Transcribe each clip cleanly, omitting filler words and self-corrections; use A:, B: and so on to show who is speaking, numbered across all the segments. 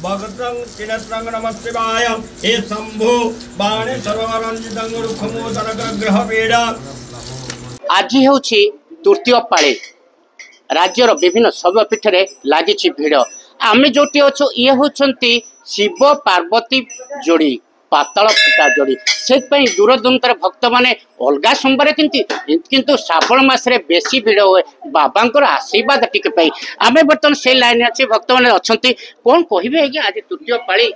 A: भगतं चिरत्रं नमः शिवाय हे शंभु बाणे सर्वरंजितं रुखमोदनग्रह पीड़ा।
B: आज हूँ तृतीय पाଳି राज्यर विभिन्न शैवपीठ में लगी भिड़। आम जो अच्छु ये होती शिव पार्वती जोड़ी पाताल फुटा जोड़ी से दूर दूर भक्त मैंने अलग सोमवार किंतु श्रावण मसरे बेसी भिड़ हुए बाबा आशीर्वाद टिके आम बर्तमान से लाइन अच्छे भक्त मैंने अच्छा कौन कहे आज तृतीय पाଳି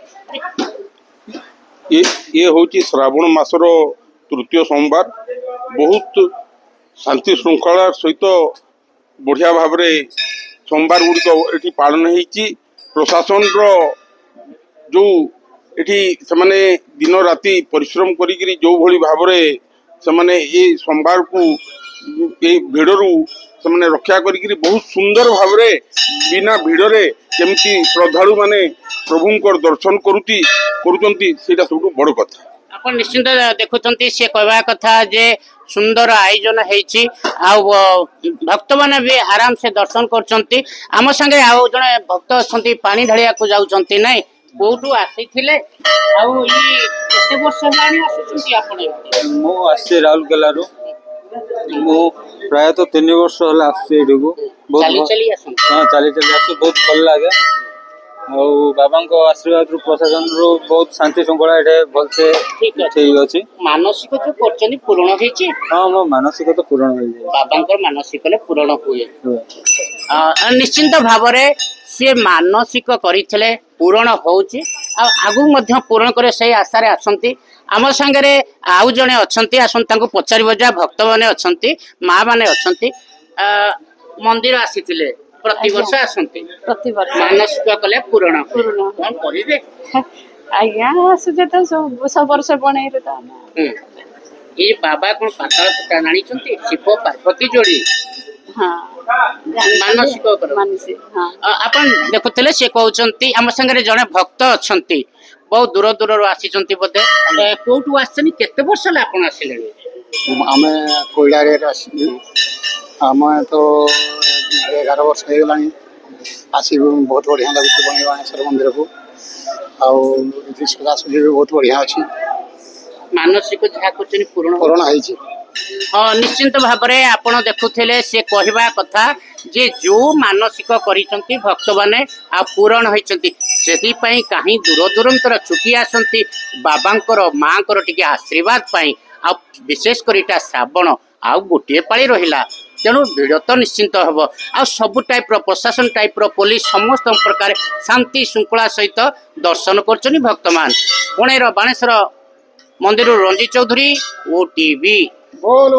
C: ये हूँ श्रावण मासर तृतीय सोमवार बहुत शांति श्रृंखला सहित बढ़िया भाव सोमवार गुड़िक ये पालन हो प्रशासन जो ये से दिन राति परिश्रम करी जो भली भाव से सोमवार को ये भिड़रू से रक्षा करी बहुत सुंदर भाव बिना भिड़े जमी श्रद्धालु माने प्रभुंकर दर्शन करुँचा सब बड़ कथा।
B: आप निश्चिंत देखुं सी कहवा कथा जे सुंदर आयोजन होती भक्त मैंने भी आराम से दर्शन कर आम संगे आउ जड़े भक्त अच्छा पानी ढालिया को जाऊँच ना कौटू आसी
D: राउरकेला प्राय तो 3 वर्ष है चली चली बहुत भल लगे बाबा आशीर्वाद रु प्रशासन रु बहुत शांति श्रृंखला भलसे ठीक अच्छे
B: मानसिक जो कर पूरण होती
D: हाँ मो मानसिक तो पूरण
B: बाबा मानसिक पूरण हुए निश्चिंत भाव सी मानसिक करते पूरण होगू पूरण करे से आशारे आसती आम सांगे आउ जड़े अच्छा आसता पचार जा भक्त मैंने अच्छा माँ मैंने अच्छा मंदिर आसी प्रति वर्ष आसती मानसिक कले पूरण कौन करेंगे
E: आज्ञा आसुचे तो सब वर्ष बने
B: ये बाबा कौन पाताल फुटा जानी शिव पार्वती जोड़ी
E: हाँ
B: मानसिक आप देखुले सी कहते आम सागर जड़े भक्त अच्छा बहुत दूर दूर आसी बोधे कौटू आसनी केते वर्ष आप आसिले
F: आम कोईडारे आम तो 11 वर्ष हो गला आसी बहुत बढ़िया लगुच बनेश्वर मंदिर को सजासजी भी बहुत बढ़िया अच्छी
B: मानसिक जहाँ कर पूर्ण
F: पूर्ण
B: हाँ निश्चिंत भाव में आपड़ देखुले सी कहवा कथा जे जो मानसिक करिसंती भक्त माने आ पूरण होइसंती सेति पई कहीं दूर दूरंतर छुटी आसंती बाबांकर मांकर टिके आशीर्वाद पाई आ विशेष करिटा श्रावण आ गोटे पाଳି रहिला तेणु भिड़ तो निश्चिंत हम आ सब टाइप प्रशासन टाइप पुलिस समस्त प्रकार शांति श्रृंखला सहित दर्शन कर भक्त मान पुणेर बाणेश्वर मंदिर रंजीत चौधरी ओटीवी
F: बोल